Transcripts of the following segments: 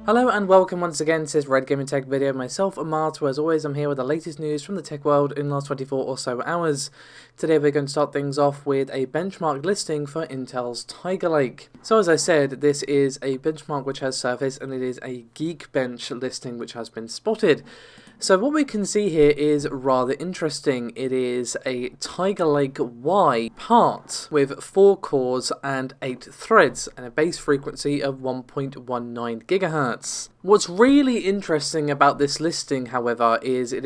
Hello and welcome once again to this Red Gaming Tech video. Myself, Marto, as always, I'm here with the latest news from the tech world in the last 24 or so hours. Today we're going to start things off with a benchmark listing for Intel's Tiger Lake. So as I said, this is a benchmark which has surfaced and it is a Geekbench listing which has been spotted. So what we can see here is rather interesting. It is a Tiger Lake Y part with 4 cores and 8 threads and a base frequency of 1.19 GHz. What's really interesting about this listing, however, is it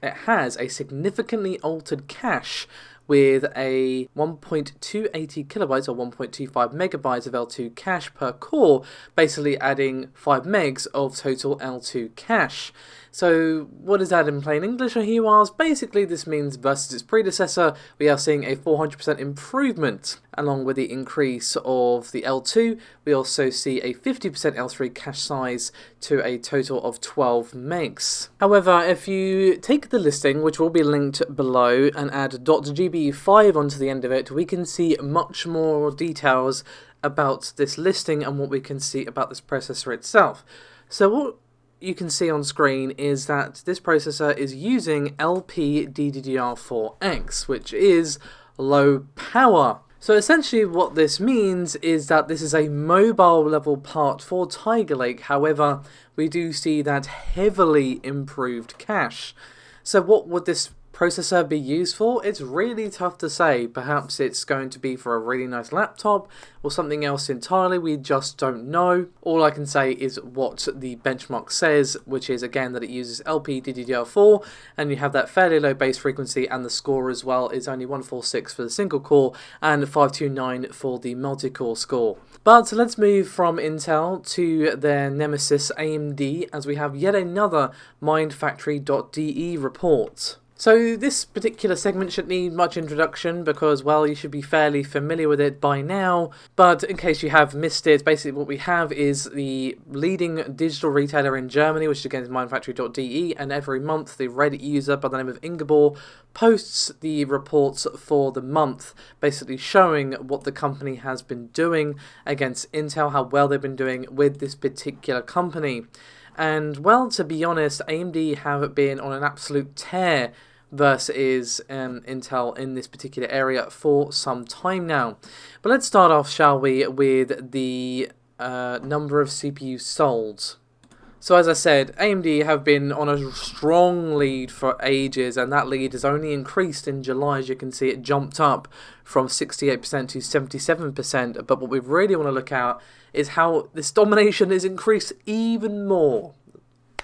has a significantly altered cache with a 1.280 kilobytes or 1.25 megabytes of L2 cache per core, basically adding 5 megs of total L2 cache. So what is that in plain English, I hear you ask? Basically this means versus its predecessor we are seeing a 400% improvement. Along with the increase of the L2, we also see a 50% L3 cache size to a total of 12 megs. However, if you take the listing, which will be linked below, and add .gb5 onto the end of it, we can see much more details about this listing and what we can see about this processor itself. So what you can see on screen is that this processor is using LPDDR4X, which is low power. So essentially what this means is that this is a mobile level part for Tiger Lake. However, we do see that heavily improved cache. So what would this processor be used for? It's really tough to say. Perhaps it's going to be for a really nice laptop or something else entirely. We just don't know. All I can say is what the benchmark says, which is again that it uses LPDDR4 and you have that fairly low base frequency, and the score as well is only 146 for the single core and 529 for the multi-core score. But let's move from Intel to their nemesis AMD, as we have yet another mindfactory.de report. So this particular segment shouldn't need much introduction because, well, you should be fairly familiar with it by now. But in case you have missed it, basically what we have is the leading digital retailer in Germany, which again is mindfactory.de, and every month the Reddit user by the name of Ingeborg posts the reports for the month, basically showing what the company has been doing against Intel, how well they've been doing with this particular company. And, well, to be honest, AMD have been on an absolute tear versus Intel in this particular area for some time now. But let's start off, shall we, with the number of CPUs sold. So as I said, AMD have been on a strong lead for ages, and that lead has only increased in July. As you can see, it jumped up from 68% to 77%, but what we really want to look at is how this domination is increased even more.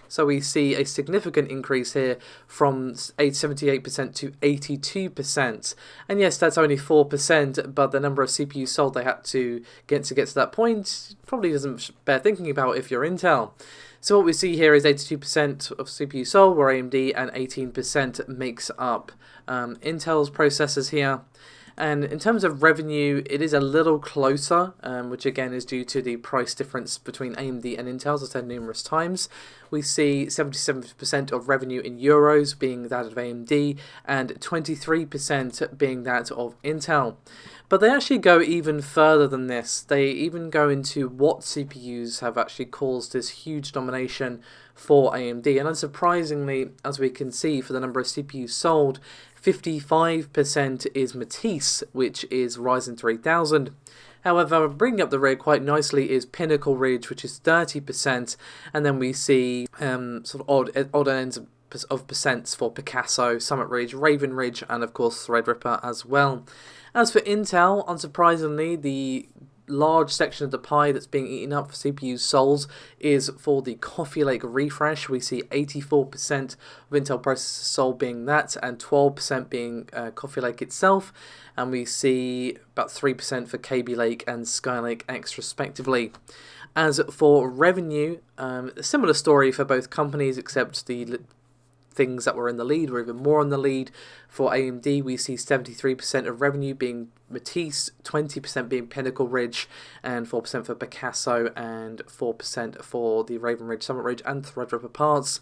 So we see a significant increase here from 78% to 82%. And yes, that's only 4%, but the number of CPUs sold they had to get to that point probably doesn't bear thinking about if you're Intel. So what we see here is 82% of CPUs sold were AMD and 18% makes up Intel's processors here. And in terms of revenue, it is a little closer, which again is due to the price difference between AMD and Intel, as I said numerous times. We see 77% of revenue in euros being that of AMD and 23% being that of Intel. But they actually go even further than this. They even go into what CPUs have actually caused this huge domination for AMD. And unsurprisingly, as we can see, for the number of CPUs sold, 55% is Matisse, which is Ryzen 3000. However, bringing up the rear quite nicely is Pinnacle Ridge, which is 30%, and then we see sort of odd ends of percents for Picasso, Summit Ridge, Raven Ridge, and of course Threadripper as well. As for Intel, unsurprisingly, the large section of the pie that's being eaten up for CPUs sold is for the Coffee Lake refresh. We see 84% of Intel processors sold being that, and 12% being Coffee Lake itself, and we see about 3% for KB Lake and Skylake X respectively. As for revenue, a similar story for both companies, except the things that were in the lead were even more in the lead. For AMD, we see 73% of revenue being Matisse, 20% being Pinnacle Ridge, and 4% for Picasso, and 4% for the Raven Ridge, Summit Ridge, and Threadripper parts.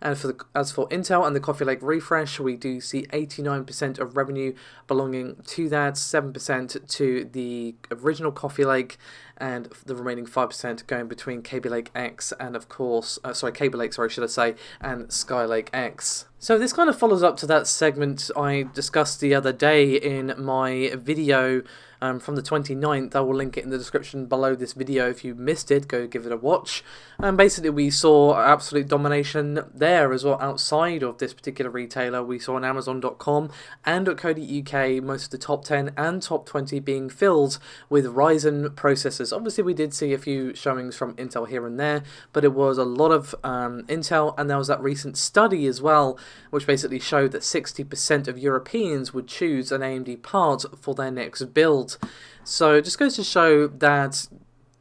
And as for Intel and the Coffee Lake refresh, we do see 89% of revenue belonging to that, 7% to the original Coffee Lake, and the remaining 5% going between Kaby Lake X and, of course, Kaby Lake, should I say, and Skylake X. So this kind of follows up to that segment I discussed the other day in my video from the 29th. I will link it in the description below this video. If you missed it, go give it a watch. And basically we saw absolute domination there as well outside of this particular retailer. We saw on Amazon.com and .co.uk most of the top 10 and top 20 being filled with Ryzen processors. Obviously we did see a few showings from Intel here and there, but it was a lot of Intel, and there was that recent study as well which basically showed that 60% of Europeans would choose an AMD part for their next build. So it just goes to show that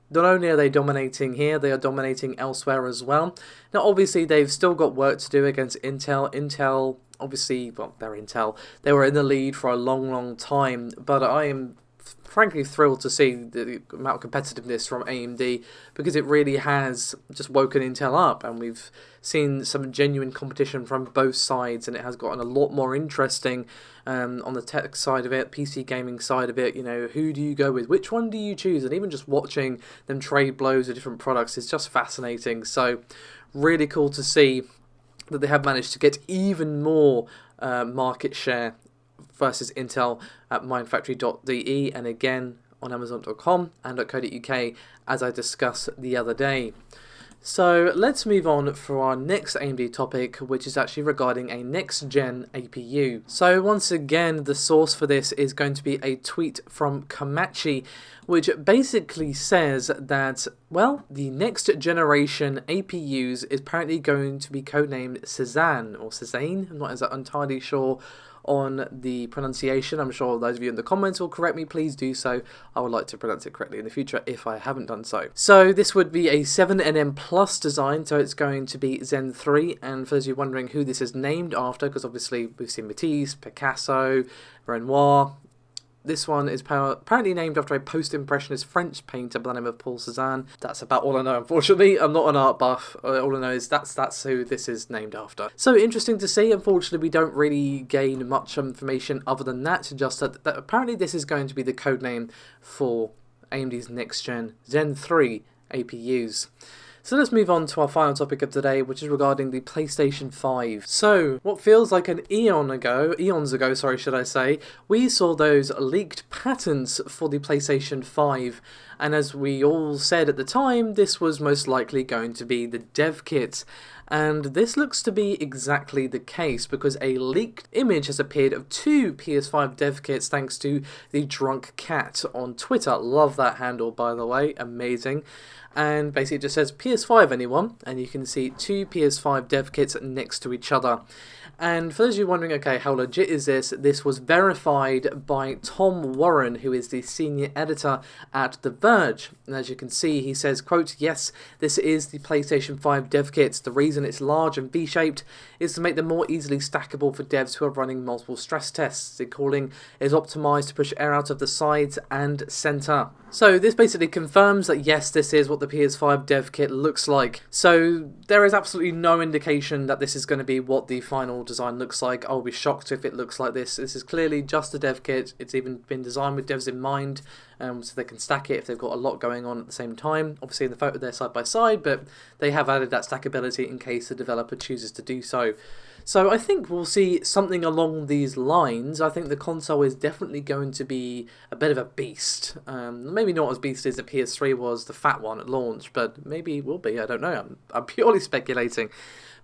not only are they dominating here, they are dominating elsewhere as well. Now obviously they've still got work to do against Intel. Intel, obviously, well, they're Intel. They were in the lead for a long time, but I am frankly thrilled to see the amount of competitiveness from AMD, because it really has just woken Intel up, and we've seen some genuine competition from both sides, and it has gotten a lot more interesting on the tech side of it, PC gaming side of it. You know, who do you go with? Which one do you choose? And even just watching them trade blows of different products is just fascinating. So really cool to see that they have managed to get even more market share versus Intel at mindfactory.de, and again on Amazon.com and .co.uk, as I discussed the other day. So let's move on for our next AMD topic, which is actually regarding a next-gen APU. So once again, the source for this is going to be a tweet from Komachi, which basically says that, well, the next generation APUs is apparently going to be codenamed Cezanne, or Cezanne, I'm not entirely sure on the pronunciation. I'm sure those of you in the comments will correct me. Please do so. I would like to pronounce it correctly in the future if I haven't done so. So this would be a 7nm Plus design, so it's going to be Zen 3, and for those of you wondering who this is named after, because obviously we've seen Matisse, Picasso, Renoir, this one is apparently named after a post-impressionist French painter by the name of Paul Cézanne. That's about all I know, unfortunately. I'm not an art buff. All I know is that's who this is named after. So interesting to see. Unfortunately, we don't really gain much information other than that, just that apparently this is going to be the codename for AMD's next-gen Zen 3 APUs. So let's move on to our final topic of today, which is regarding the PlayStation 5. So, what feels like eons ago, should I say, we saw those leaked patents for the PlayStation 5, and as we all said at the time, this was most likely going to be the dev kit. And this looks to be exactly the case, because a leaked image has appeared of two PS5 dev kits thanks to the Drunk Cat on Twitter. Love that handle, by the way, amazing. And basically it just says PS5 anyone, and you can see two PS5 dev kits next to each other. And for those of you wondering, okay, how legit is this? This was verified by Tom Warren, who is the senior editor at The Verge. And as you can see, he says, quote, "Yes, this is the PlayStation 5 dev kit. The reason it's large and V-shaped is to make them more easily stackable for devs who are running multiple stress tests. The cooling is optimized to push air out of the sides and center." So this basically confirms that yes, this is what the PS5 dev kit looks like. So there is absolutely no indication that this is going to be what the final design looks like. I'll be shocked if it looks like this. This is clearly just a dev kit. It's even been designed with devs in mind, so they can stack it if they've got a lot going on at the same time. Obviously in the photo they're side by side, but they have added that stackability in case the developer chooses to do so. So I think we'll see something along these lines. I think the console is definitely going to be a bit of a beast. Maybe not as beastly as the PS3 was, the fat one at launch, but maybe it will be. I don't know. I'm purely speculating.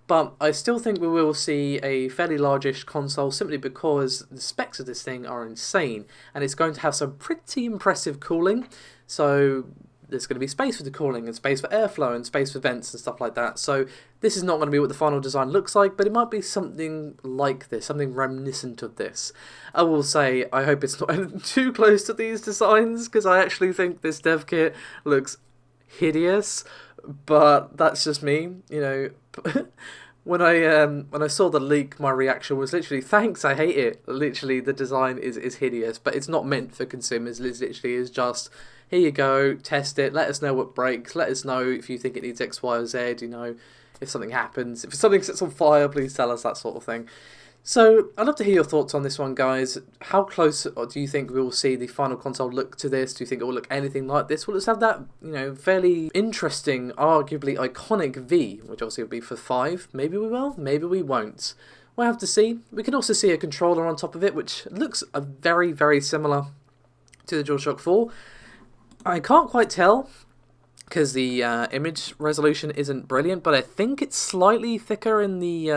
But I still think we will see a fairly largish console simply because the specs of this thing are insane, and it's going to have some pretty impressive cooling. So there's going to be space for the cooling and space for airflow and space for vents and stuff like that. So this is not going to be what the final design looks like, but it might be something like this, something reminiscent of this. I will say, I hope it's not too close to these designs, because I actually think this dev kit looks hideous, but that's just me, you know. When I saw the leak, my reaction was literally, "Thanks, I hate it." Literally, the design is hideous, but it's not meant for consumers. It literally is just, here you go, test it. Let us know what breaks. Let us know if you think it needs X, Y, or Z. You know, if something happens, if something sets on fire, please tell us, that sort of thing. So, I'd love to hear your thoughts on this one, guys. How close do you think we will see the final console look to this? Do you think it will look anything like this? Will it have that, you know, fairly interesting, arguably iconic V, which obviously will be for 5? Maybe we will, maybe we won't. We'll have to see. We can also see a controller on top of it, which looks very, very similar to the DualShock 4. I can't quite tell because the image resolution isn't brilliant, but I think it's slightly thicker in the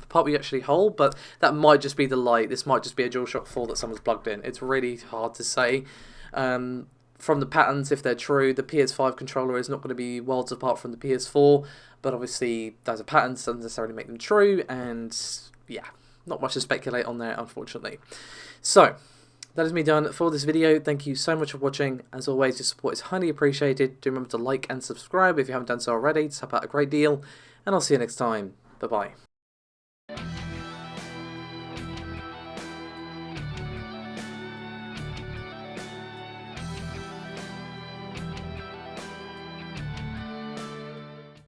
part we actually hold, but that might just be the light. This might just be a DualShock 4 that someone's plugged in. It's really hard to say. From the patterns, if they're true, the PS5 controller is not going to be worlds apart from the PS4, but obviously those are patterns, doesn't necessarily make them true, and yeah, not much to speculate on there, unfortunately. So, that is me done for this video. Thank you so much for watching. As always, your support is highly appreciated. Do remember to like and subscribe if you haven't done so already. It's helped out a great deal. And I'll see you next time. Bye-bye.